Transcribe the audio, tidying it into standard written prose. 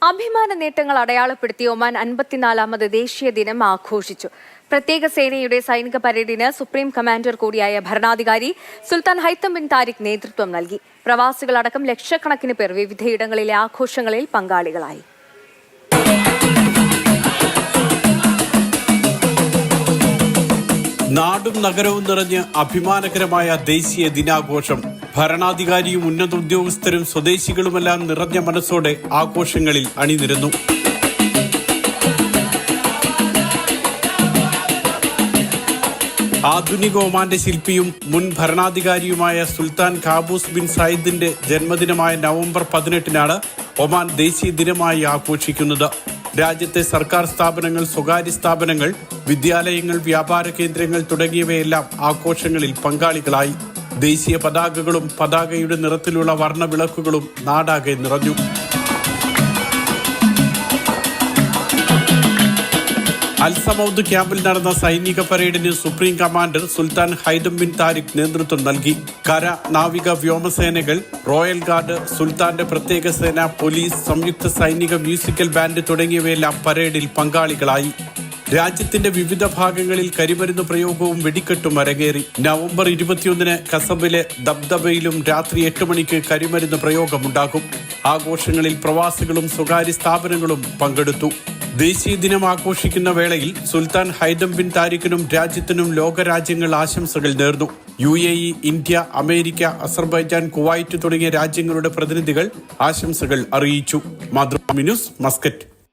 അഭിമാന നേട്ടങ്ങൾ അടയാളപ്പെടുത്തി ഒമാൻ 54ാമത് ദേശീയ ദിനം ആഘോഷിച്ചു. പ്രത്യേക സേനയുടെ സൈനിക പരേഡിന് സുപ്രീം കമാൻഡർ കൂടിയായ ഭരണാധികാരി സുൽത്താൻ ഹൈത്തം ബിൻ താരിഖ് നേതൃത്വം നൽകി. പ്രവാസികളടക്കം ലക്ഷക്കണക്കിന് പേർ വിവിധയിടങ്ങളിലെ ആഘോഷങ്ങളിൽ പങ്കാളികളായി. നാടും നഗരവും നിറഞ്ഞ് അഭിമാനകരമായ ദേശീയ ദിനാഘോഷം. ഭരണാധികാരിയും ഉന്നത ഉദ്യോഗസ്ഥരും സ്വദേശികളുമെല്ലാം നിറഞ്ഞ മനസ്സോടെ ആഘോഷങ്ങളിൽ അണിനിരന്നു. ആധുനിക ഒമാന്റെ ശില്പിയും മുൻ ഭരണാധികാരിയുമായ സുൽത്താൻ ഖാബൂസ് ബിൻ സയ്യിദിന്റെ ജന്മദിനമായ നവംബർ 18-നാണ് ഒമാൻ ദേശീയ ദിനമായി ആഘോഷിക്കുന്നത്. രാജ്യത്തെ സർക്കാർ സ്ഥാപനങ്ങൾ, സ്വകാര്യ സ്ഥാപനങ്ങൾ, വിദ്യാലയങ്ങൾ, വ്യാപാര കേന്ദ്രങ്ങൾ തുടങ്ങിയവയെല്ലാം ആഘോഷങ്ങളിൽ പങ്കാളികളായി. ദേശീയ പതാകകളും പതാകയുടെ നിറത്തിലുള്ള വർണ്ണവിളക്കുകളും നാടാകെ നിറഞ്ഞു. അൽസമൌദ് ക്യാമ്പിൽ നടന്ന സൈനിക പരേഡിന് സുപ്രീം കമാൻഡർ സുൽത്താൻ ഹൈതം ബിൻ താരിഖ് നേതൃത്വം നൽകി. കര, നാവിക, വ്യോമസേനകൾ, റോയൽ ഗാർഡ്, സുൽത്താന്റെ പ്രത്യേക സേന, പോലീസ്, സംയുക്ത സൈനിക മ്യൂസിക്കൽ ബാൻഡ് തുടങ്ങിയവയെല്ലാം പരേഡിൽ പങ്കാളികളായി. രാജ്യത്തിന്റെ വിവിധ ഭാഗങ്ങളിൽ കരിമരുന്ന് പ്രയോഗവും വെടിക്കെട്ടും അരങ്ങേറി. നവംബർ 21-ന് കസബിലെ ദബ്ദബയിലും രാത്രി 8 മണിക്ക് കരിമരുന്ന് പ്രയോഗമുണ്ടാകും. ആഘോഷങ്ങളിൽ പ്രവാസികളും സ്വകാര്യ സ്ഥാപനങ്ങളും പങ്കെടുത്തു. ദേശീയ ദിനം ആഘോഷിക്കുന്ന വേളയിൽ സുൽത്താൻ ഹൈതം ബിൻ താരിഖിനും രാജ്യത്തിനും ലോകരാജ്യങ്ങൾ ആശംസകൾ നേർന്നു. UAE, India, America, Azerbaijan, Kuwait തുടങ്ങിയ രാജ്യങ്ങളുടെ പ്രതിനിധികൾ ആശംസകൾ അറിയിച്ചു. Mathrubhumi news, Muscat.